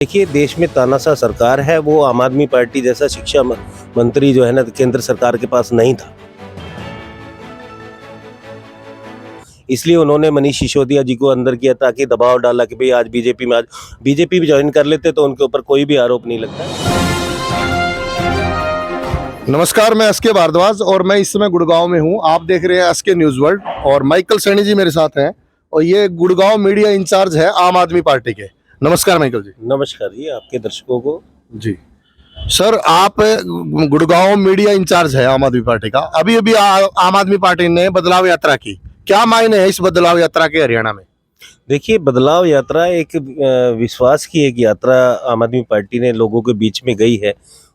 देखिए, देश में तानाशाह सरकार है, वो आम आदमी पार्टी जैसा शिक्षा मंत्री जो है ना केंद्र सरकार के पास नहीं था। इसलिए उन्होंने मनीष सिसोदिया जी को अंदर किया ताकि दबाव डाला कि भाई आज बीजेपी भी ज्वाइन कर लेते तो उनके ऊपर कोई भी आरोप नहीं लगता। नमस्कार, मैं एसके भारद्वाज और मैं इस समय गुड़गांव में हूं। आप देख रहे हैं एसके न्यूज वर्ल्ड और माइकल सैनी जी मेरे साथ हैं और ये गुड़गांव मीडिया इंचार्ज है आम आदमी पार्टी के। नमस्कार माइकल जी। नमस्कार जी, आपके दर्शकों को। जी सर, आप गुड़गांव मीडिया इंचार्ज है आम आदमी पार्टी का। अभी अभी आम आदमी पार्टी ने बदलाव यात्रा की, क्या मायने है इस बदलाव यात्रा के हरियाणा में? देखिए, बदलाव यात्रा एक विश्वास की एक यात्रा आम आदमी पार्टी ने लोगों के बीच में गई है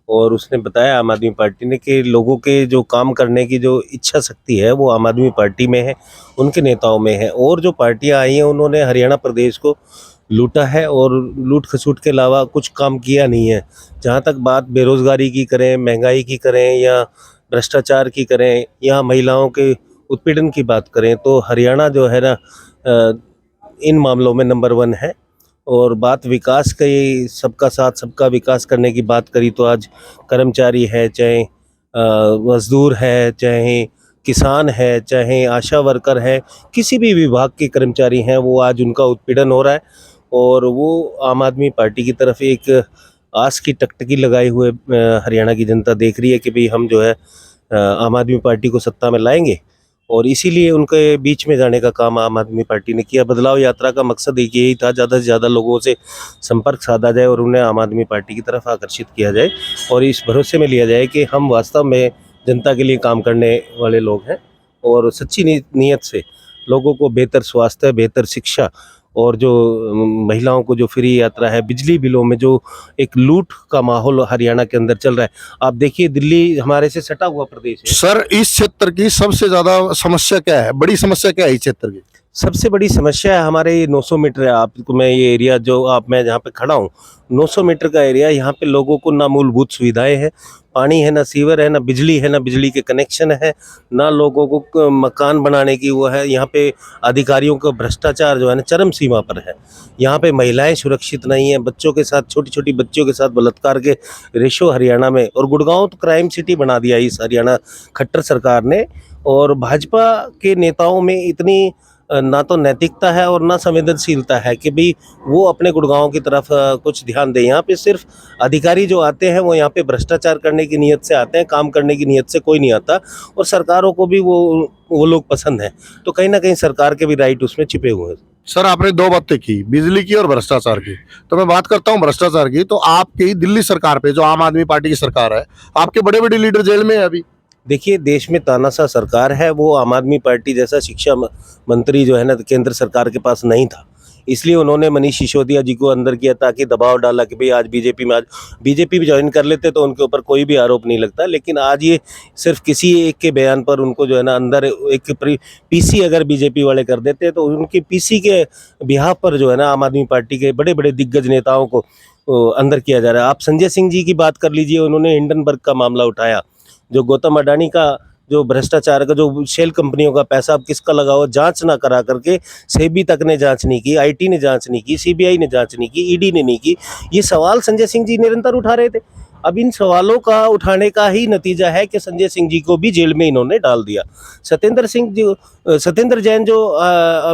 और उसने बताया आम आदमी पार्टी ने कि लोगों के जो काम करने की जो इच्छा शक्ति है वो आम आदमी पार्टी में है, उनके नेताओं में है। और जो पार्टियां आई हैं उन्होंने हरियाणा प्रदेश को लूटा है और लूट खसूट के अलावा कुछ काम किया नहीं है। जहां तक बात बेरोजगारी की करें, महंगाई की करें या भ्रष्टाचार की करें या महिलाओं के उत्पीड़न की बात करें तो हरियाणा जो है ना इन मामलों में नंबर 1 है। और बात विकास की, सबका साथ सबका विकास करने की बात करी तो आज कर्मचारी है, चाहे मजदूर है, चाहे किसान है, चाहे आशा वर्कर है, किसी भी विभाग के कर्मचारी हैं, वो आज उनका उत्पीड़न हो रहा है। और वो आम आदमी पार्टी की तरफ एक आस की टकटकी लगाए हुए हरियाणा की जनता देख रही है कि भाई हम जो है आम आदमी पार्टी को सत्ता में लाएंगे। और इसीलिए उनके बीच में जाने का काम आम आदमी पार्टी ने किया। बदलाव यात्रा का मकसद एक यही था, ज़्यादा से ज़्यादा लोगों से संपर्क साधा जाए और उन्हें आम आदमी पार्टी की तरफ आकर्षित किया जाए और इस भरोसे में लिया जाए कि हम वास्तव में जनता के लिए काम करने वाले लोग हैं और सच्ची नीयत से लोगों को बेहतर स्वास्थ्य, बेहतर शिक्षा और जो महिलाओं को जो फ्री यात्रा है, बिजली बिलों में जो एक लूट का माहौल हरियाणा के अंदर चल रहा है। आप देखिए, दिल्ली हमारे से सटा हुआ प्रदेश है। सर, इस क्षेत्र की सबसे ज्यादा समस्या क्या है, बड़ी समस्या क्या है इस क्षेत्र की? सबसे बड़ी समस्या है हमारे ये 900 मीटर है। आपको मैं ये एरिया मैं जहाँ पे खड़ा हूँ 900 मीटर का एरिया, यहाँ पे लोगों को ना मूलभूत सुविधाएं हैं, पानी है, ना सीवर है, ना बिजली है, ना बिजली के कनेक्शन है, ना लोगों को मकान बनाने की वो है। यहाँ पे अधिकारियों का भ्रष्टाचार जो है ना चरम सीमा पर है। यहाँ पे महिलाएं सुरक्षित नहीं हैं, बच्चों के साथ, छोटी छोटी बच्चियों के साथ बलात्कार के रेशो हरियाणा में। और गुड़गांव तो क्राइम सिटी बना दिया इस हरियाणा खट्टर सरकार ने। और भाजपा के नेताओं में इतनी ना तो नैतिकता है और ना संवेदनशीलता है कि भाई वो अपने गुड़गांव की तरफ कुछ ध्यान दें। यहाँ पे सिर्फ अधिकारी जो आते हैं वो यहाँ पे भ्रष्टाचार करने की नीयत से आते हैं, काम करने की नीयत से कोई नहीं आता। और सरकारों को भी वो लोग पसंद हैं, तो कहीं ना कहीं सरकार के भी राइट उसमें छिपे हुए हैं। सर, आपने दो बातें की, बिजली की और भ्रष्टाचार की, तो मैं बात करता हूं भ्रष्टाचार की। तो आपकी दिल्ली सरकार पे, जो आम आदमी पार्टी की सरकार है, आपके बड़े बड़े लीडर जेल में है अभी। देखिए, देश में तानाशाह सरकार है, वो आम आदमी पार्टी जैसा शिक्षा मंत्री जो है ना केंद्र सरकार के पास नहीं था। इसलिए उन्होंने मनीष सिसोदिया जी को अंदर किया ताकि दबाव डाला कि भाई आज बीजेपी भी ज्वाइन कर लेते तो उनके ऊपर कोई भी आरोप नहीं लगता। लेकिन आज ये सिर्फ किसी एक के बयान पर उनको जो है ना अंदर एक पीसी अगर बीजेपी वाले कर देते तो उनकी पीसी के बिहाफ पर जो है ना आम आदमी पार्टी के बड़े बड़े दिग्गज नेताओं को अंदर किया जा रहा है। आप संजय सिंह जी की बात कर लीजिए, उन्होंने हिंडनबर्ग का मामला उठाया, जो गौतम अडानी का जो भ्रष्टाचार का, जो शेल कंपनियों का पैसा अब किसका लगा हो, जांच ना करा करके सेबी तक ने जांच नहीं की, आईटी ने जांच नहीं की, सीबीआई ने जांच नहीं की, ईडी ने नहीं की। ये सवाल संजय सिंह जी निरंतर उठा रहे थे। अब इन सवालों का उठाने का ही नतीजा है कि संजय सिंह जी को भी जेल में इन्होंने डाल दिया। सत्येंद्र जैन जो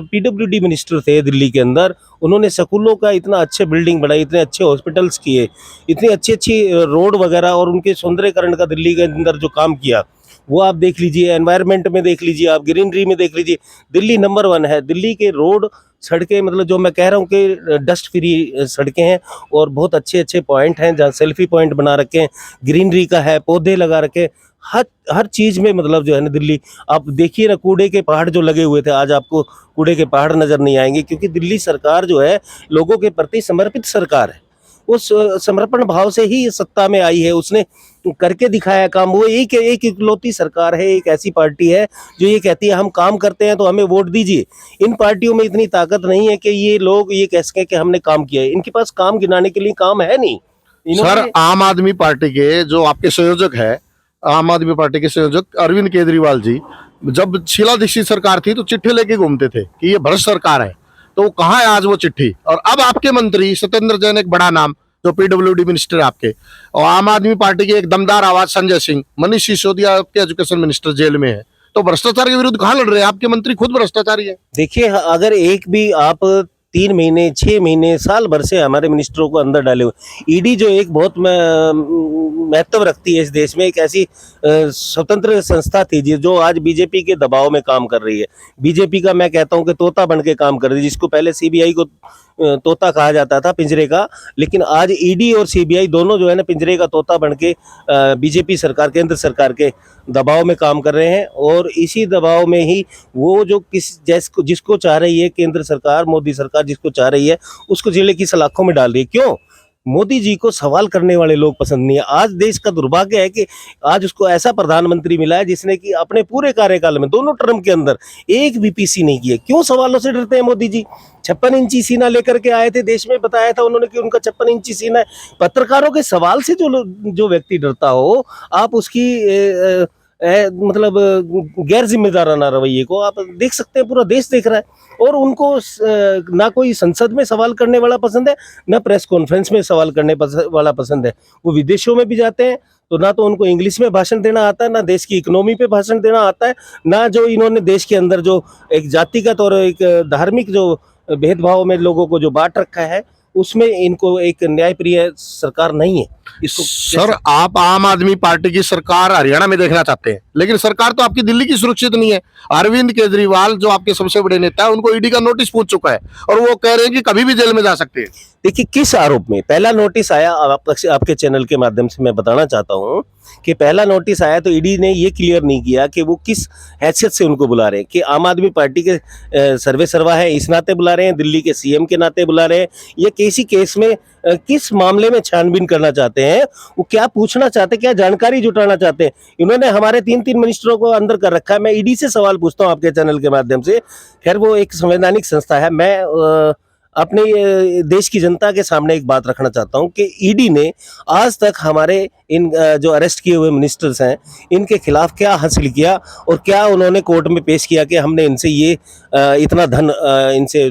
पीडब्ल्यूडी मिनिस्टर थे दिल्ली के अंदर, उन्होंने स्कूलों का इतना अच्छे बिल्डिंग बनाई, इतने अच्छे हॉस्पिटल्स किए, इतनी अच्छी अच्छी रोड वगैरह और उनके सौंदर्यकरण का दिल्ली के अंदर जो काम किया वो आप देख लीजिए। एनवायरनमेंट में देख लीजिए, आप ग्रीनरी में देख लीजिए, दिल्ली नंबर 1 है। दिल्ली के रोड, सड़कें, मतलब जो मैं कह रहा हूँ कि डस्ट फ्री सड़कें हैं और बहुत अच्छे अच्छे पॉइंट हैं जहाँ सेल्फी पॉइंट बना रखे हैं, ग्रीनरी का है, पौधे लगा रखे, हर चीज़ में मतलब जो है ना दिल्ली। आप देखिए ना, कूड़े के पहाड़ जो लगे हुए थे, आज आपको कूड़े के पहाड़ नज़र नहीं आएंगे, क्योंकि दिल्ली सरकार जो है लोगों के प्रति समर्पित सरकार है। उस समर्पण भाव से ही सत्ता में आई है, उसने करके दिखाया काम। वो एक इकलौती सरकार है, एक ऐसी पार्टी है जो ये कहती है हम काम करते हैं तो हमें वोट दीजिए। इन पार्टियों में इतनी ताकत नहीं है कि ये लोग ये कह सकें कि हमने काम किया है। इनके पास काम गिनाने के लिए काम है नहीं। सर, आम आदमी पार्टी के जो आपके संयोजक है, आम आदमी पार्टी के संयोजक अरविंद केजरीवाल जी, जब शीला दीक्षित सरकार थी तो चिट्ठी लेके घूमते थे कि ये भ्रष्ट सरकार है, तो कहाँ है आज वो चिट्ठी? और अब आपके मंत्री सत्येंद्र जैन, एक बड़ा नाम, जो पीडब्ल्यूडी मिनिस्टर है आपके, और आम आदमी पार्टी के एक दमदार आवाज संजय सिंह, मनीष सिसोदिया आपके एजुकेशन मिनिस्टर जेल में है, तो भ्रष्टाचार के विरुद्ध कहाँ लड़ रहे हैं? आपके मंत्री खुद भ्रष्टाचारी है। देखिए, अगर एक भी आप 3 महीने 6 महीने साल भर से हमारे मिनिस्टरों को अंदर डाले हुए, ईडी जो एक बहुत महत्व रखती है इस देश में, एक ऐसी स्वतंत्र संस्था थी जो आज बीजेपी के दबाव में काम कर रही है। बीजेपी का मैं कहता हूं कि तोता बन के काम कर रही है, जिसको पहले सीबीआई को तोता कहा जाता था, पिंजरे का, लेकिन आज ईडी और सीबीआई दोनों जो है ना पिंजरे का तोता बन के बीजेपी सरकार, केंद्र सरकार के दबाव में काम कर रहे हैं। और इसी दबाव में ही वो जो जिसको चाह रही है केंद्र सरकार, मोदी सरकार जिसको चाह रही है, उसको जिले की सलाखों में डाल रही है। क्यों? मोदी जी को सवाल करने वाले लोग पसंद नहीं है। आज देश का दुर्भाग्य है कि आज उसको ऐसा प्रधानमंत्री मिला है जिसने कि अपने पूरे कार्यकाल में दोनों टर्म के अंदर एक भी पीसी नहीं किया। क्यों सवालों से डरते हैं मोदी जी? 56 इंची सीना लेकर के आए थे, देश में बताया था उन्होंने कि उनका 56 इंची सीना है। पत्रकारों के सवाल से जो व्यक्ति डरता हो, आप उसकी मतलब गैर जिम्मेदाराना रवैये को आप देख सकते हैं, पूरा देश देख रहा है। और उनको ना कोई संसद में सवाल करने वाला पसंद है, ना प्रेस कॉन्फ्रेंस में सवाल करने वाला पसंद है। वो विदेशों में भी जाते हैं तो ना तो उनको इंग्लिश में भाषण देना आता है, ना देश की इकोनॉमी पे भाषण देना आता है, ना जो इन्होंने देश के अंदर जो एक जातिगत और एक धार्मिक जो भेदभाव में लोगों को जो बांट रखा है, उसमें इनको एक न्यायप्रिय सरकार नहीं है। इसको सर, आप आम आदमी पार्टी की सरकार हरियाणा में देखना चाहते हैं, लेकिन सरकार तो आपकी दिल्ली की सुरक्षित नहीं है। अरविंद केजरीवाल जो आपके सबसे बड़े नेता है, उनको ईडी का नोटिस पूछ चुका है और वो कह रहे हैं कि कभी भी जेल में जा सकते हैं। देखिए, किस आरोप में पहला नोटिस आया, आपके चैनल के माध्यम से मैं बताना चाहता हूं कि पहला नोटिस आया तो ईडी ने ये क्लियर नहीं किया कि वो किस हैसियत से उनको बुला रहे हैं, कि आम आदमी पार्टी के सर्वे सर्वा है इस नाते बुला रहे हैं, दिल्ली के सीएम के नाते बुला रहे हैं, या किसी केस में किस मामले में छानबीन करना चाहते हैं, वो क्या पूछना चाहते हैं, क्या जानकारी जुटाना चाहते हैं। इन्होंने हमारे 3-3 मिनिस्टरों को अंदर कर रखा है। मैं ईडी से सवाल पूछता हूं आपके चैनल के माध्यम से, खैर वो एक संवैधानिक संस्था है, मैं अपने देश की जनता के सामने एक बात रखना चाहता हूं कि ईडी ने आज तक हमारे इन जो अरेस्ट किए हुए मिनिस्टर्स हैं, इनके खिलाफ क्या हासिल किया और क्या उन्होंने कोर्ट में पेश किया कि हमने इनसे ये इतना धन इनसे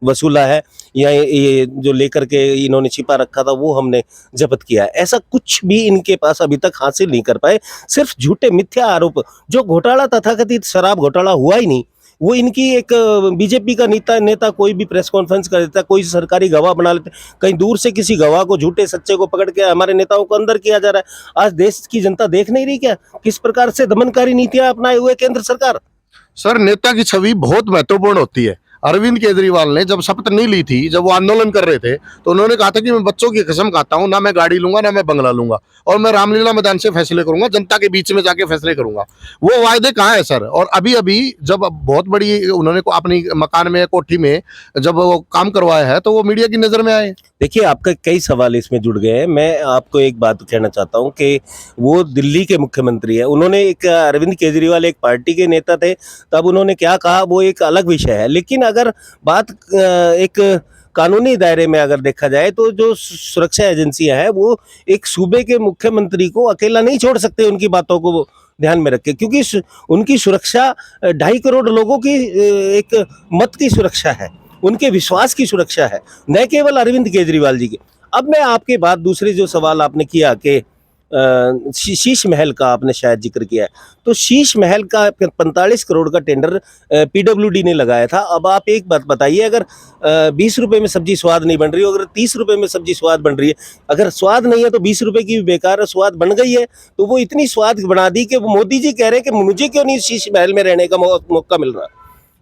वसूला है, या ये जो लेकर के इन्होंने छिपा रखा था वो हमने जब्त किया है। ऐसा कुछ भी इनके पास अभी तक हासिल नहीं कर पाए। सिर्फ झूठे मिथ्या आरोप, जो घोटाला तथाकथित शराब घोटाला हुआ ही नहीं, वो इनकी एक बीजेपी का नेता कोई भी प्रेस कॉन्फ्रेंस कर देता है, कोई सरकारी गवाह बना लेते, कहीं दूर से किसी गवाह को, झूठे सच्चे को पकड़ के हमारे नेताओं को अंदर किया जा रहा है। आज देश की जनता देख नहीं रही क्या किस प्रकार से दमनकारी नीतियां अपनाए हुए केंद्र सरकार? सर, नेता की छवि बहुत महत्वपूर्ण होती है। अरविंद केजरीवाल ने जब शपथ नहीं ली थी, जब वो आंदोलन कर रहे थे, तो उन्होंने कहा था कि मैं बच्चों की कसम खाता हूं, ना मैं गाड़ी लूंगा, ना मैं बंगला लूंगा, और मैं रामलीला मैदान से फैसले करूंगा, जनता के बीच में जाके फैसले करूंगा। वो वायदे कहाँ है सर? और अभी अभी जब बहुत बड़ी उन्होंने अपनी मकान में, कोठी में जब वो काम करवाया है, तो वो मीडिया की नजर में आए। देखिए, आपका कई सवाल इसमें जुड़ गए हैं। मैं आपको एक बात कहना चाहता हूं कि वो दिल्ली के मुख्यमंत्री है, उन्होंने एक अरविंद केजरीवाल एक पार्टी के नेता थे, तब उन्होंने क्या कहा वो एक अलग विषय है। लेकिन अगर बात एक कानूनी दायरे में अगर देखा जाए तो जो सुरक्षा एजेंसियां हैं वो एक सूबे के मुख्यमंत्री को अकेला नहीं छोड़ सकते उनकी बातों को वो ध्यान में रख के, क्योंकि उनकी सुरक्षा 2.5 करोड़ लोगों की एक मत की सुरक्षा है, उनके विश्वास की सुरक्षा है, न केवल अरविंद केजरीवाल जी की। अब मैं आपके बाद दूसरे जो सवाल आपने किया कि शीश महल का आपने शायद जिक्र किया है, तो शीश महल का 45 करोड़ का टेंडर पीडब्ल्यूडी ने लगाया था। अब आप एक बात बताइए, अगर 20 रुपए में सब्जी स्वाद नहीं बन रही हो, अगर 30 रुपए में सब्जी स्वाद बन रही है, अगर स्वाद नहीं है तो 20 रुपए की भी बेकार है, स्वाद बन गई है तो वो इतनी स्वाद बना दी कि वो मोदी जी कह रहे हैं कि मुझे क्यों नहीं शीश महल में रहने का मौका मिल रहा,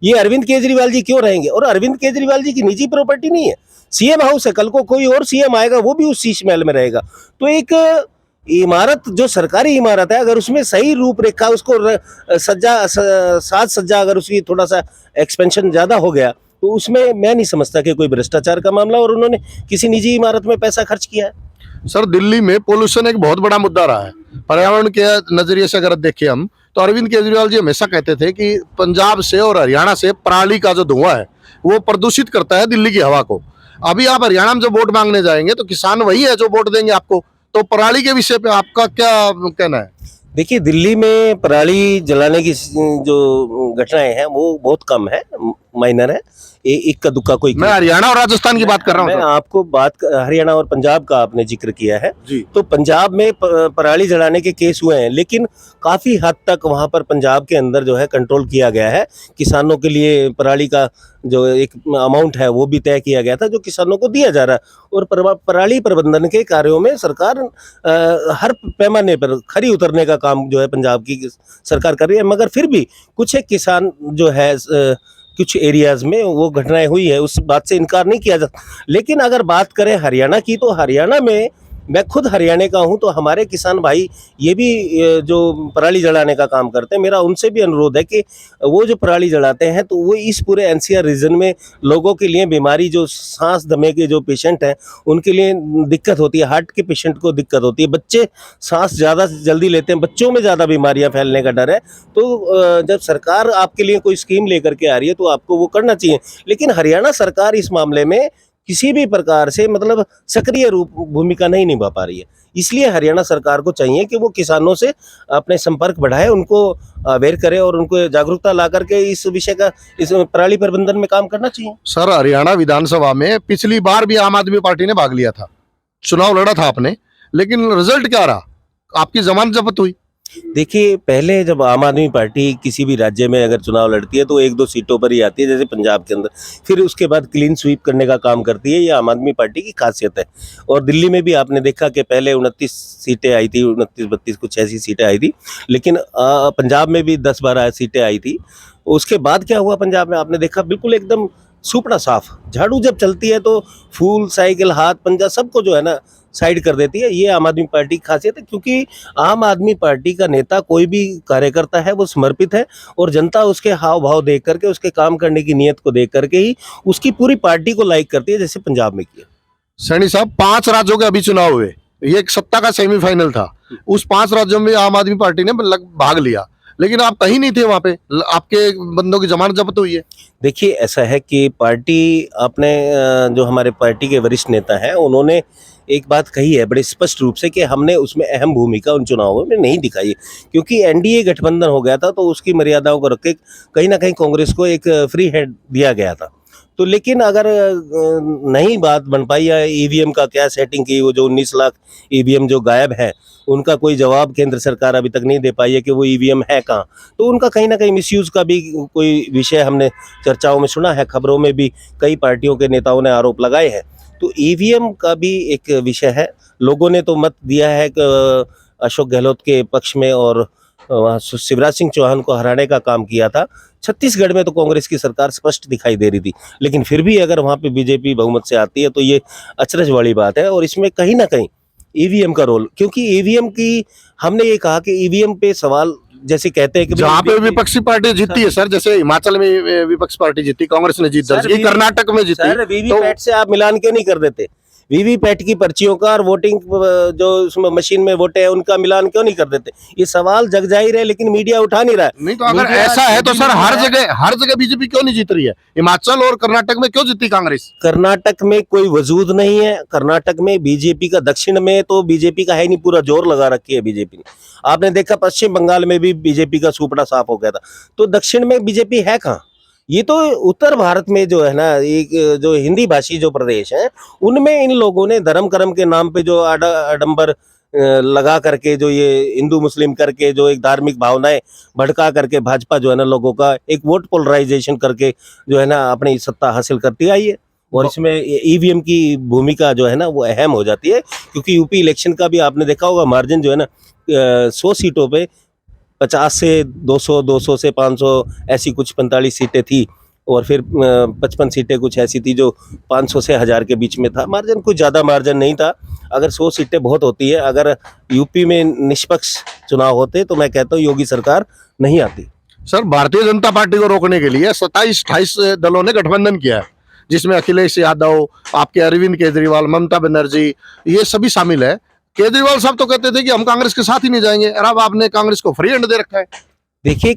ये अरविंद केजरीवाल जी क्यों रहेंगे? और अरविंद केजरीवाल जी की निजी प्रॉपर्टी नहीं है, सीएम हाउस है, कल को कोई और सीएम आएगा वो भी उस शीश महल में रहेगा। तो एक इमारत जो सरकारी इमारत है, अगर उसमें सही रूपरेखा, उसको साज सज्जा अगर उसकी थोड़ा सा एक्सपेंशन ज्यादा हो गया, तो उसमें मैं नहीं समझता कि कोई भ्रष्टाचार का मामला और उन्होंने किसी निजी इमारत में पैसा खर्च किया है। सर, दिल्ली में पोल्यूशन एक बहुत बड़ा मुद्दा रहा है। पर्यावरण के नजरिए से अगर देखें हम, तो अरविंद केजरीवाल जी हमेशा कहते थे कि पंजाब से और हरियाणा से पराली का जो धुआं है वो प्रदूषित करता है दिल्ली की हवा को। अभी आप हरियाणा में जो वोट मांगने जाएंगे तो किसान वही है जो वोट देंगे आपको। तो पराली के विषय पे आपका क्या कहना है? देखिए, दिल्ली में पराली जलाने की जो घटनाएं हैं वो बहुत कम है, माइनर है, इक्का दुक्का कोई मैं हरियाणा और राजस्थान की बात कर रहा मैं हूँ आपको हरियाणा और पंजाब का आपने जिक्र किया है। जी। तो पंजाब में पराली जलाने के केस हुए हैं, लेकिन काफी हद तक वहां पर पंजाब के अंदर जो है कंट्रोल किया गया है। किसानों के लिए पराली का जो एक अमाउंट है वो भी तय किया गया था, जो किसानों को दिया जा रहा है। और पराली प्रबंधन के कार्यों में सरकार हर पैमाने पर खरी उतरने का काम जो है पंजाब की सरकार कर रही है। मगर फिर भी कुछ एक किसान जो है कुछ एरियाज में वो घटनाएं हुई है, उस बात से इनकार नहीं किया जाता। लेकिन अगर बात करें हरियाणा की, तो हरियाणा में मैं खुद हरियाणा का हूं, तो हमारे किसान भाई ये भी जो पराली जलाने का काम करते हैं, मेरा उनसे भी अनुरोध है कि वो जो पराली जलाते हैं तो वो इस पूरे एनसीआर रीजन में लोगों के लिए बीमारी, जो सांस दमे के जो पेशेंट हैं उनके लिए दिक्कत होती है, हार्ट के पेशेंट को दिक्कत होती है, बच्चे सांस ज़्यादा जल्दी लेते हैं, बच्चों में ज़्यादा बीमारियां फैलने का डर है। तो जब सरकार आपके लिए कोई स्कीम लेकर के आ रही है तो आपको वो करना चाहिए। लेकिन हरियाणा सरकार इस मामले में किसी भी प्रकार से मतलब सक्रिय रूप भूमिका नहीं निभा पा रही है। इसलिए हरियाणा सरकार को चाहिए कि वो किसानों से अपने संपर्क बढ़ाए, उनको अवेयर करे और उनको जागरूकता ला करके इस विषय का, इस पराली प्रबंधन में काम करना चाहिए। सर, हरियाणा विधानसभा में पिछली बार भी आम आदमी पार्टी ने भाग लिया था, चुनाव लड़ा था आपने, लेकिन रिजल्ट क्या रहा? आपकी जमानत जब्त हुई। देखिए, पहले जब आम आदमी पार्टी किसी भी राज्य में अगर चुनाव लड़ती है तो एक दो सीटों पर ही आती है, जैसे पंजाब के अंदर। फिर उसके बाद क्लीन स्वीप करने का काम करती है, ये आम आदमी पार्टी की खासियत है। और दिल्ली में भी आपने देखा कि पहले 29 सीटें आई थी, 29-32 कुछ ऐसी सीटें आई थी, लेकिन पंजाब में भी 10-12 सीटें आई थी। उसके बाद क्या हुआ पंजाब में, आपने देखा बिल्कुल एकदम सुपड़ा साफ। झाड़ू जब चलती है तो फूल, साइकिल, हाथ पंजा सबको जो है ना साइड कर देती है। ये आम आदमी पार्टी की खासियत है, क्योंकि आम आदमी पार्टी का नेता, कोई भी कार्यकर्ता है, वो समर्पित है और जनता उसके हाव भाव देख करके, उसके काम करने की नीयत को देख करके ही उसकी पूरी पार्टी को लाइक करती है, जैसे पंजाब में किया। सैनी साहब, 5 राज्यों के अभी चुनाव हुए, ये एक सत्ता का सेमीफाइनल था। उस 5 राज्यों में आम आदमी पार्टी ने भाग लिया, लेकिन आप कहीं नहीं थे वहां पे, आपके बंदों की जमानत जब्त हुई है। देखिए, ऐसा है कि पार्टी अपने जो हमारे पार्टी के वरिष्ठ नेता हैं, उन्होंने एक बात कही है बड़े स्पष्ट रूप से कि हमने उसमें अहम भूमिका उन चुनावों में नहीं दिखाई है, क्योंकि एनडीए गठबंधन हो गया था, तो उसकी मर्यादाओं को रख के कहीं ना कहीं कांग्रेस को एक फ्री हैंड दिया गया था। तो लेकिन अगर नहीं बात बन पाई, या ईवीएम का क्या सेटिंग की, वो जो 19 लाख ईवीएम जो गायब है, उनका कोई जवाब केंद्र सरकार अभी तक नहीं दे पाई है कि वो ईवीएम है कहाँ। तो उनका कहीं ना कहीं मिसयूज का भी कोई विषय हमने चर्चाओं में सुना है, खबरों में भी कई पार्टियों के नेताओं ने आरोप लगाए हैं। तो ईवीएम का भी एक विषय है। लोगों ने तो मत दिया है कि अशोक गहलोत के पक्ष में, और वहाँ शिवराज सिंह चौहान को हराने का काम किया था। छत्तीसगढ़ में तो कांग्रेस की सरकार स्पष्ट दिखाई दे रही थी, लेकिन फिर भी अगर वहाँ पे बीजेपी बहुमत से आती है तो ये अचरज वाली बात है। और इसमें कहीं ना कहीं ईवीएम का रोल, क्योंकि ईवीएम की हमने ये कहा कि ईवीएम पे सवाल, जैसे कहते हैं कि जहाँ पे विपक्षी पार्टी जीती है सर, जैसे हिमाचल में विपक्ष पार्टी जीती, कांग्रेस ने जीत दर्ज की, कर्नाटक में जीती। सर, वीवीपैट से आप मिलान क्यों नहीं कर देते? वीवीपैट की पर्चियों का और वोटिंग जो उसमें मशीन में वोटे हैं उनका मिलान क्यों नहीं कर देते? ये सवाल जग जाहिर है, लेकिन मीडिया उठा नहीं रहा है। नहीं तो अगर ऐसा है तो सर हर जगह बीजेपी क्यों नहीं जीत रही है? हिमाचल और कर्नाटक में क्यों जीती कांग्रेस? कर्नाटक में कोई वजूद नहीं है। कर्नाटक में बीजेपी का, दक्षिण में तो बीजेपी का है नहीं, पूरा जोर लगा रखी है बीजेपी ने। आपने देखा पश्चिम बंगाल में भी बीजेपी का सुपड़ा साफ हो गया था। तो दक्षिण में बीजेपी है कहाँ? ये तो उत्तर भारत में जो है ना, एक जो हिंदी भाषी जो प्रदेश हैं, उनमें इन लोगों ने धर्म कर्म के नाम पे जो आडंबर लगा करके, जो ये हिंदू मुस्लिम करके, जो एक धार्मिक भावनाएं भड़का करके भाजपा जो है ना लोगों का एक वोट पोलराइजेशन करके जो है ना अपनी सत्ता हासिल करती आई है। और इसमें ईवीएम की भूमिका जो है ना वो अहम हो जाती है, क्योंकि यूपी इलेक्शन का भी आपने देखा होगा, मार्जिन जो है ना 100 सीटों पे 50 से 200, 200 से 500 ऐसी कुछ 45 सीटें थी, और फिर 55 सीटें कुछ ऐसी थी जो 500 से 1000 के बीच में था। मार्जिन कुछ ज़्यादा मार्जिन नहीं था। अगर 100 सीटें बहुत होती है, अगर यूपी में निष्पक्ष चुनाव होते तो मैं कहता हूँ योगी सरकार नहीं आती। सर, भारतीय जनता पार्टी को रोकने के लिए 27-28 दलों ने गठबंधन किया है, जिसमें अखिलेश यादव, आपके अरविंद केजरीवाल, ममता बनर्जी, ये सभी शामिल है। केजरीवाल साहब तो कहते थे कि हम कांग्रेस के साथ ही नहीं जाएंगे, और अब आपने कांग्रेस को फ्री हैंड दे रखा है। देखिए,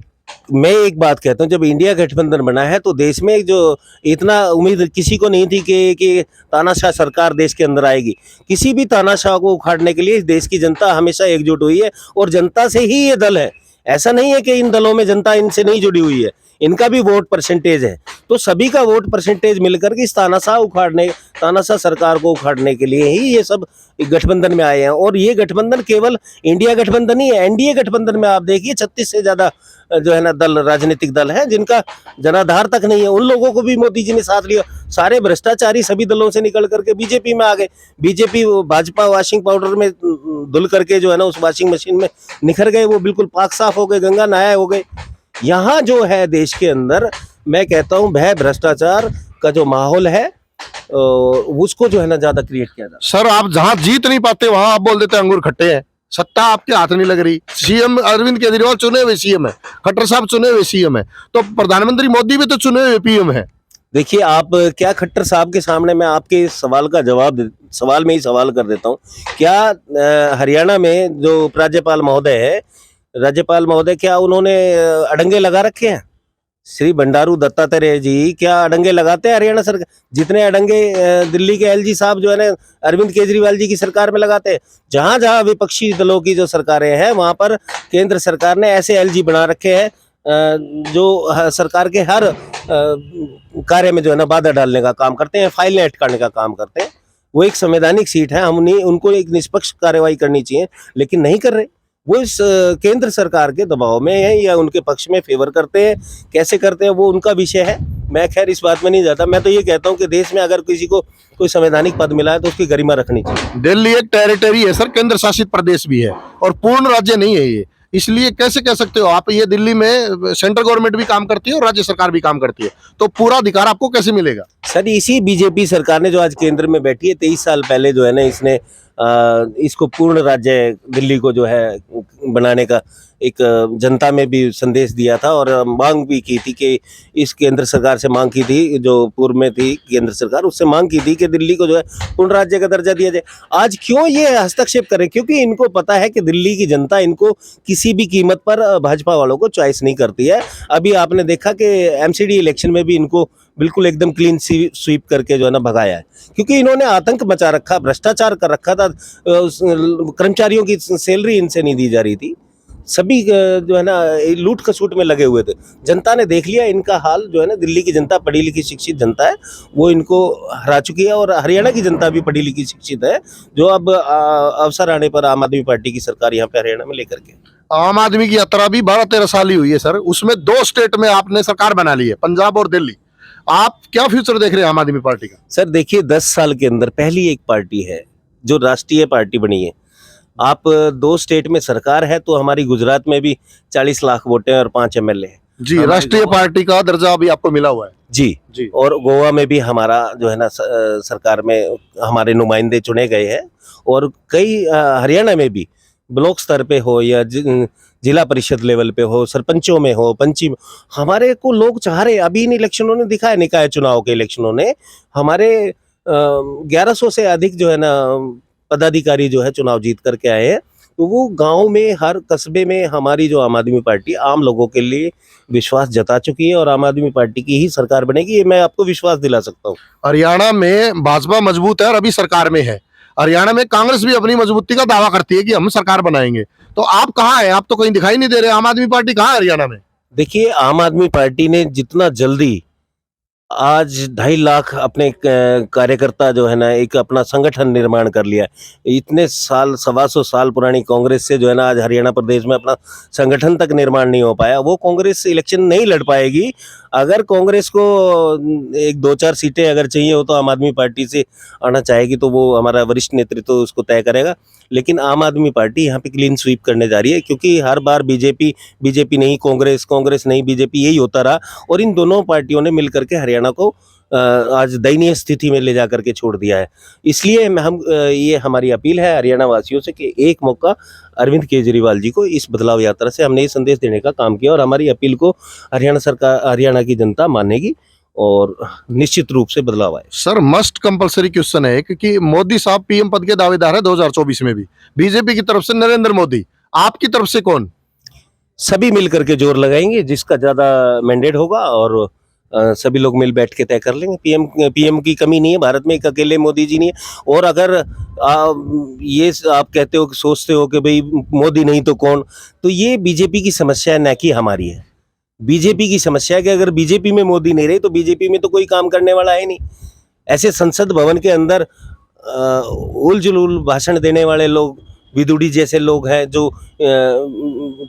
मैं एक बात कहता हूँ, जब इंडिया गठबंधन बना है तो देश में जो इतना उम्मीद किसी को नहीं थी कि तानाशाह सरकार देश के अंदर आएगी। किसी भी तानाशाह को उखाड़ने के लिए देश की जनता हमेशा एकजुट हुई है, और जनता से ही ये दल है। ऐसा नहीं है कि इन दलों में जनता इनसे नहीं जुड़ी हुई है। इनका भी वोट परसेंटेज है। तो सभी का वोट परसेंटेज मिलकर के इस तानाशाह सरकार को उखाड़ने के लिए ही ये सब गठबंधन में आए हैं। और ये गठबंधन केवल इंडिया गठबंधन ही है, एनडीए गठबंधन में आप देखिए 36 से ज्यादा जो है ना दल, राजनीतिक दल है जिनका जनाधार तक नहीं है। उन लोगों को भी मोदी जी ने साथ लिया। सारे भ्रष्टाचारी सभी दलों से निकल करके बीजेपी में आ गए। बीजेपी भाजपा वॉशिंग पाउडर में धुल करके जो है ना उस वॉशिंग मशीन में निखर गए, वो बिल्कुल पाक साफ हो गए, गंगा नहाए हो गए। यहाँ जो है देश के अंदर मैं कहता हूँ भय भ्रष्टाचार का जो माहौल है उसको जो है ना ज्यादा क्रिएट किया जाता सर आप जहां जीत नहीं पाते वहां आप बोल देते अंगूर खट्टे हैं। सत्ता आपके हाथ नहीं लग रही। सीएम अरविंद केजरीवाल चुने हुए सीएम है, खट्टर साहब चुने हुए सीएम है, तो प्रधानमंत्री मोदी भी तो चुने हुए पीएम है। देखिए आप क्या खट्टर साहब के सामने मैं आपके इस सवाल का सवाल में ही सवाल कर देता हूँ। क्या हरियाणा में जो राज्यपाल महोदय है, राज्यपाल महोदय क्या उन्होंने अड़ंगे लगा रखे हैं? श्री बंडारू दत्तात्रेय जी क्या अड़ंगे लगाते हैं हरियाणा सरकार? जितने अड़ंगे दिल्ली के एलजी साहब जो है ना अरविंद केजरीवाल जी की सरकार में लगाते हैं। जहां जहां विपक्षी दलों की जो सरकारें हैं वहां पर केंद्र सरकार ने ऐसे एलजी बना रखे हैं जो सरकार के हर कार्य में जो है ना बाधा डालने का काम करते हैं, फाइलें अटकाने का काम करते हैं। वो एक संवैधानिक सीट है, हम नहीं, उनको एक निष्पक्ष कार्यवाही करनी चाहिए, लेकिन नहीं कर रहे। वो इस केंद्र सरकार के दबाव में है या उनके पक्ष में फेवर करते हैं, कैसे करते हैं वो उनका विषय है। मैं खैर इस बात में नहीं जाता। मैं तो ये कहता हूँ कि देश में अगर किसी को कोई संवैधानिक पद मिला है तो उसकी गरिमा रखनी चाहिए। दिल्ली एक टेरिटरी है सर, केंद्र शासित प्रदेश भी है और पूर्ण राज्य नहीं है ये। इसलिए कैसे कह सकते हो आप ये दिल्ली में सेंट्रल गवर्नमेंट भी काम करती है और राज्य सरकार भी काम करती है, तो पूरा अधिकार आपको कैसे मिलेगा? सर इसी बीजेपी सरकार ने जो आज केंद्र में बैठी है 23 साल पहले जो है ना इसने इसको पूर्ण राज्य दिल्ली को जो है बनाने का एक जनता में भी संदेश दिया था और मांग भी की थी कि इस केंद्र सरकार से मांग की थी, जो पूर्व में थी केंद्र सरकार, उससे मांग की थी कि दिल्ली को जो है पूर्ण राज्य का दर्जा दिया जाए। आज क्यों ये हस्तक्षेप करें? क्योंकि इनको पता है कि दिल्ली की जनता इनको किसी भी कीमत पर भाजपा वालों को चॉइस नहीं करती है। अभी आपने देखा कि एमसीडी इलेक्शन में भी इनको बिल्कुल एकदम क्लीन स्वीप करके जो है ना भगाया है, क्योंकि इन्होंने आतंक मचा रखा, भ्रष्टाचार कर रखा था। कर्मचारियों की सैलरी इनसे नहीं दी जा रही थी, सभी जो है ना लूट खसूट में लगे हुए थे। जनता ने देख लिया इनका हाल जो है ना, दिल्ली की जनता पढ़ी लिखी शिक्षित जनता है, वो इनको हरा चुकी है। और हरियाणा की जनता भी पढ़ी लिखी शिक्षित है, जो अब अवसर आने पर आम आदमी पार्टी की सरकार यहाँ पे हरियाणा में लेकर के। आम आदमी की यात्रा भी 12-13 साल ही हुई है सर, उसमें 2 स्टेट में आपने सरकार बना ली है, पंजाब और दिल्ली। आप क्या फ्यूचर देख रहे हैं आम आदमी पार्टी का? सर देखिए 10 साल के अंदर पहली एक पार्टी है जो राष्ट्रीय पार्टी बनी है। आप 2 स्टेट में सरकार है तो हमारी गुजरात में भी 40 लाख वोट हैं और 5 एमएलए हैं जी, राष्ट्रीय पार्टी का दर्जा अभी आपको मिला हुआ है जी। और गोवा में भी हमारा जो है ना सरकार में हमारे नुमाइंदे चुने गए हैं। और कई हरियाणा में भी ब्लॉक स्तर पे हो या जिला परिषद लेवल पे हो, सरपंचों में हो, पंची हमारे को लोग चाह रहे। अभी इन इलेक्शनों ने दिखाया, निकाय चुनाव के इलेक्शनों ने हमारे 1100 से अधिक जो है ना पदाधिकारी जो है चुनाव जीत करके आए हैं। तो वो गांव में हर कस्बे में हमारी जो आम आदमी पार्टी आम लोगों के लिए विश्वास जता चुकी है और आम आदमी पार्टी की ही सरकार बनेगी, ये मैं आपको विश्वास दिला सकता हूँ। हरियाणा में भाजपा मजबूत है और अभी सरकार में है। हरियाणा में कांग्रेस भी अपनी मजबूती का दावा करती है कि हम सरकार बनाएंगे, तो आप कहाँ हैं? आप तो कहीं दिखाई नहीं दे रहे। आम आदमी पार्टी कहाँ है हरियाणा में? देखिए आम आदमी पार्टी ने जितना जल्दी आज 2.5 लाख अपने कार्यकर्ता जो है ना एक अपना संगठन निर्माण कर लिया। इतने साल 125 साल पुरानी कांग्रेस से जो है ना आज हरियाणा प्रदेश में अपना संगठन तक निर्माण नहीं हो पाया। वो कांग्रेस इलेक्शन नहीं लड़ पाएगी। अगर कांग्रेस को 1-2-4 सीटें अगर चाहिए हो तो आम आदमी पार्टी से आना चाहेगी, तो वो हमारा वरिष्ठ नेतृत्व उसको तय करेगा। लेकिन आम आदमी पार्टी यहाँ पे क्लीन स्वीप करने जा रही है, क्योंकि हर बार बीजेपी नहीं कांग्रेस नहीं बीजेपी, यही होता रहा। और इन दोनों पार्टियों ने मिलकर के हरियाणा को आज दयनीय स्थिति में ले जा करके छोड़ दिया है। इसलिए ये हमारी अपील है हरियाणा वासियों से कि एक मौका अरविंद केजरीवाल जी को इस बदलाव यात्रा से हमने ये संदेश देने का काम किया और हमारी अपील को हरियाणा की जनता मानेगी और निश्चित रूप से बदलाव आए। सर मस्ट कंपलसरी क्वेश्चन है कि मोदी साहब पीएम पद के दावेदार है 2024 में भी, बीजेपी की तरफ से नरेंद्र मोदी, आपकी तरफ से कौन? सभी मिलकर के जोर लगाएंगे, जिसका ज्यादा मैंडेट होगा और सभी लोग मिल बैठ के तय कर लेंगे। पीएम की कमी नहीं है भारत में, एक अकेले मोदी जी नहीं है। और अगर ये आप कहते हो, सोचते हो कि भाई मोदी नहीं तो कौन, तो ये बीजेपी की समस्या है, न कि हमारी है। बीजेपी की समस्या है कि अगर बीजेपी में मोदी नहीं रही तो बीजेपी में तो कोई काम करने वाला है नहीं। ऐसे संसद भवन के अंदर उल जुलूल भाषण देने वाले लोग, विदुड़ी जैसे लोग हैं जो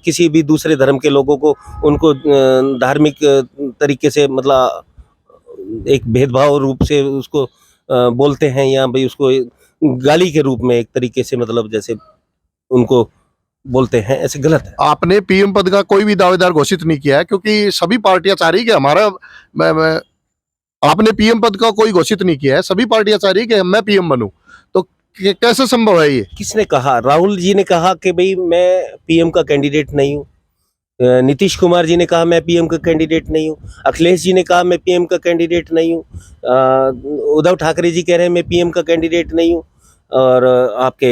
किसी भी दूसरे धर्म के लोगों को उनको धार्मिक तरीके से मतलब एक भेदभाव रूप से उसको बोलते हैं, या भाई उसको गाली के रूप में एक तरीके से मतलब जैसे उनको बोलते हैं, ऐसे गलत है। आपने पीएम पद का कोई भी दावेदार घोषित नहीं किया है, क्योंकि सभी पार्टियां चाह रही है कि हमारा मैं आपने पीएम पद का कोई घोषित नहीं किया है, सभी पार्टियां चाह रही है कि मैं पीएम बनूं, तो कैसे संभव है ये? किसने कहा? राहुल जी ने कहा कि भाई मैं पीएम का कैंडिडेट नहीं हूँ। नीतीश कुमार जी ने कहा मैं पीएम का कैंडिडेट नहीं हूँ। अखिलेश जी ने कहा मैं पीएम का कैंडिडेट नहीं हूँ। उद्धव ठाकरे जी कह रहे हैं मैं पीएम का कैंडिडेट नहीं हूँ। और आपके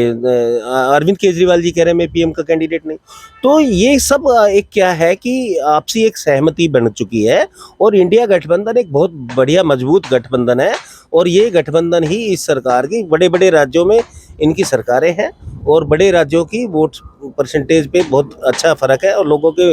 अरविंद केजरीवाल जी कह रहे हैं मैं पीएम का कैंडिडेट नहीं। तो ये सब एक क्या है कि आपसी एक सहमति बन चुकी है, और इंडिया गठबंधन एक बहुत बढ़िया मजबूत गठबंधन है, और ये गठबंधन ही इस सरकार की बड़े बड़े राज्यों में इनकी सरकारें हैं, और बड़े राज्यों की वोट परसेंटेज पे बहुत अच्छा फर्क है। और लोगों के,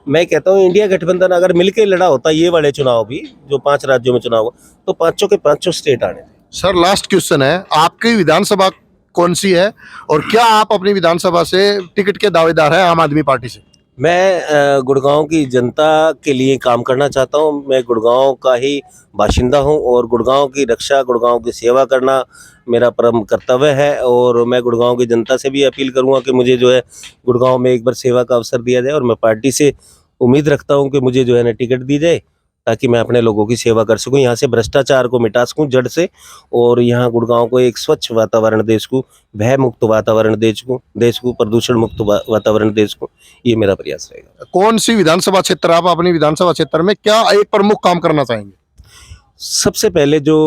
मैं कहता हूँ इंडिया गठबंधन अगर मिलके लड़ा होता ये वाले चुनाव भी, जो 5 राज्यों में चुनाव हुआ, तो पांचों के पांचों स्टेट आने थे। सर लास्ट क्वेश्चन है, आपकी विधानसभा कौन सी है और क्या आप अपनी विधानसभा से टिकट के दावेदार हैं आम आदमी पार्टी से? मैं गुड़गांव की जनता के लिए काम करना चाहता हूं। मैं गुड़गांव का ही बाशिंदा हूं, और गुड़गांव की रक्षा, गुड़गांव की सेवा करना मेरा परम कर्तव्य है। और मैं गुड़गांव की जनता से भी अपील करूंगा कि मुझे जो है गुड़गांव में एक बार सेवा का अवसर दिया जाए, और मैं पार्टी से उम्मीद रखता हूं कि मुझे जो है ना टिकट दी जाए, ताकि मैं अपने लोगों की सेवा कर सकूं, यहाँ से भ्रष्टाचार को मिटा सकूं जड़ से, और यहाँ गुड़गांव को एक स्वच्छ वातावरण दे सकूं, भय मुक्त वातावरण दे सकूं, प्रदूषण मुक्त वातावरण दे सकूं। ये मेरा प्रयास रहेगा। कौन सी विधानसभा क्षेत्र, आप अपनी विधानसभा क्षेत्र में क्या एक प्रमुख काम करना चाहेंगे? सबसे पहले जो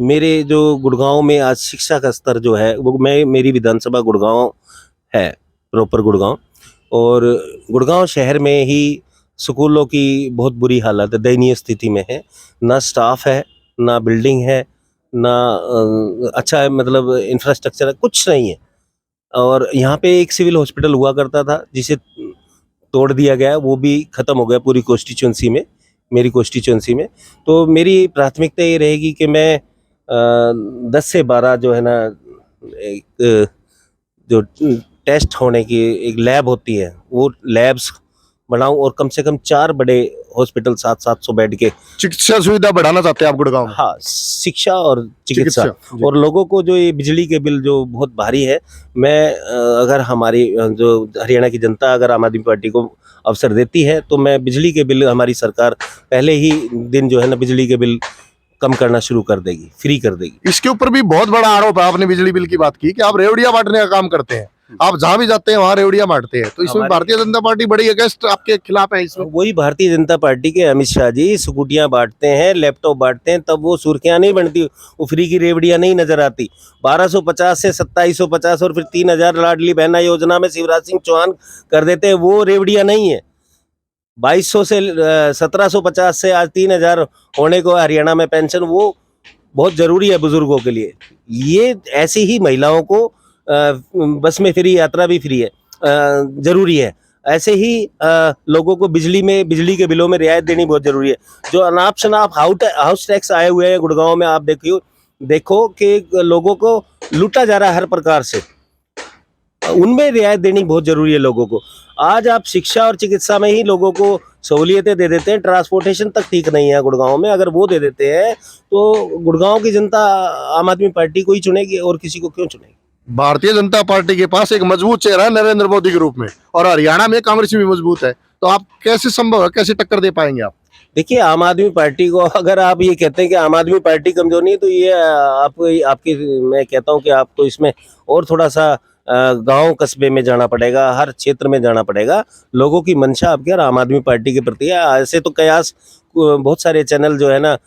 मेरे जो गुड़गांव में आज शिक्षा का स्तर जो है वो, मेरी विधानसभा गुड़गांव है, प्रॉपर गुड़गांव, और गुड़गांव शहर में ही स्कूलों की बहुत बुरी हालत है, दयनीय स्थिति में है। ना स्टाफ है, ना बिल्डिंग है, ना अच्छा मतलब इंफ्रास्ट्रक्चर है, कुछ नहीं है। और यहाँ पे एक सिविल हॉस्पिटल हुआ करता था जिसे तोड़ दिया गया, वो भी खत्म हो गया पूरी कॉन्स्टिट्यूंसी में, मेरी कॉन्स्टिट्यूंसी में। तो मेरी प्राथमिकता ये रहेगी कि मैं 10 से 12 जो है ना, एक जो टेस्ट होने की एक लैब होती है वो लैब्स बनाऊं, और कम से कम 4 बड़े हॉस्पिटल 700-700 बेड के। चिकित्सा सुविधा बढ़ाना चाहते हैं आप गुड़गांव में? हाँ, शिक्षा और चिकित्सा। जी। और लोगों को जो ये बिजली के बिल जो बहुत भारी है, मैं अगर हमारी जो हरियाणा की जनता अगर आम आदमी पार्टी को अवसर देती है, तो मैं बिजली के बिल, हमारी सरकार पहले ही दिन जो है ना बिजली के बिल कम करना शुरू कर देगी, फ्री कर देगी। इसके ऊपर भी बहुत बड़ा आरोप है, आपने बिजली बिल की बात की कि आप रेवड़िया बांटने का काम करते हैं, आप जहां भी जाते हैं वहां रेवड़िया बांटते हैं, तो इसमें भारतीय जनता पार्टी बड़ी अगेंस्ट आपके खिलाफ है इसमें? वही भारतीय जनता पार्टी के अमित शाह जी स्कूटियां बांटते हैं, लैपटॉप बांटते हैं, तब वो सुर्खियां नहीं बनती, वो फ्री की रेवड़ियां नहीं नजर आती। 1250 से 2750 और फिर 3000 लाडली बहना योजना में शिवराज सिंह चौहान कर देते हैं, वो रेवड़ियां नहीं है। 2200 से 1750 से आज 3000 होने को हरियाणा में पेंशन, वो बहुत जरूरी है बुजुर्गों के लिए। ये ऐसी ही महिलाओं को बस में फ्री यात्रा भी फ्री है, जरूरी है। ऐसे ही लोगों को बिजली के बिलों में रियायत देनी बहुत जरूरी है। जो अनाप शनाप हाउस टैक्स आए हुए हैं गुड़गांव में, आप देखो कि लोगों को लूटा जा रहा है हर प्रकार से, उनमें रियायत देनी बहुत जरूरी है लोगों को। आज आप शिक्षा और चिकित्सा में ही लोगों को सहूलियतें दे देते हैं, ट्रांसपोर्टेशन तक ठीक नहीं है गुड़गांव में, अगर वो दे देते हैं तो गुड़गांव की जनता आम आदमी पार्टी को ही चुनेगी, और किसी को क्यों चुनेगी। भारतीय जनता पार्टी के पास एक मजबूत चेहरा है नरेंद्र मोदी के रूप में, और हरियाणा में कांग्रेस भी मजबूत है, तो आप कैसे संभव है, कैसे टक्कर दे पाएंगे आप? देखिए, आम आदमी पार्टी को अगर आप ये कहते हैं कि आम आदमी पार्टी कमजोर नहीं है, तो ये आपकी मैं कहता हूँ कि आपको इसमें और थोड़ा सा गांव कस्बे में जाना पड़ेगा, हर क्षेत्र में जाना पड़ेगा। लोगों की मंशा आपके और आम आदमी पार्टी के प्रति है। ऐसे तो कयास बहुत सारे चैनल जो है ना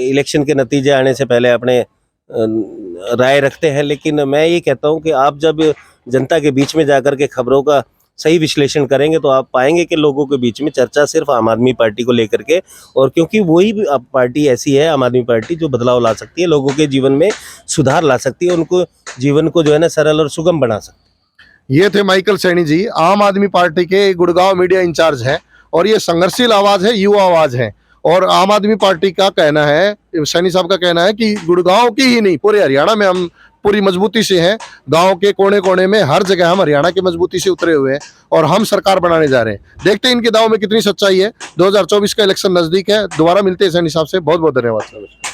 इलेक्शन के नतीजे आने से पहले अपने राय रखते हैं, लेकिन मैं ये कहता हूँ कि आप जब जनता के बीच में जाकर के खबरों का सही विश्लेषण करेंगे तो आप पाएंगे कि लोगों के बीच में चर्चा सिर्फ आम आदमी पार्टी को लेकर के, और क्योंकि वही पार्टी ऐसी है, आम आदमी पार्टी, जो बदलाव ला सकती है, लोगों के जीवन में सुधार ला सकती है, उनको जीवन को जो है ना सरल और सुगम बना सकती है। ये थे माइकल सैनी जी, आम आदमी पार्टी के गुड़गांव मीडिया इंचार्ज है, और ये संघर्षशील आवाज है, युवा आवाज है। और आम आदमी पार्टी का कहना है, सैनी साहब का कहना है कि गुड़गांव की ही नहीं पूरे हरियाणा में हम पूरी मजबूती से हैं। गांव के कोने कोने में हर जगह हम हरियाणा की मजबूती से उतरे हुए हैं और हम सरकार बनाने जा रहे हैं। देखते हैं इनके दाव में कितनी सच्चाई है। 2024 का इलेक्शन नजदीक है। दोबारा मिलते हैं सैनी साहब से। बहुत बहुत धन्यवाद सर।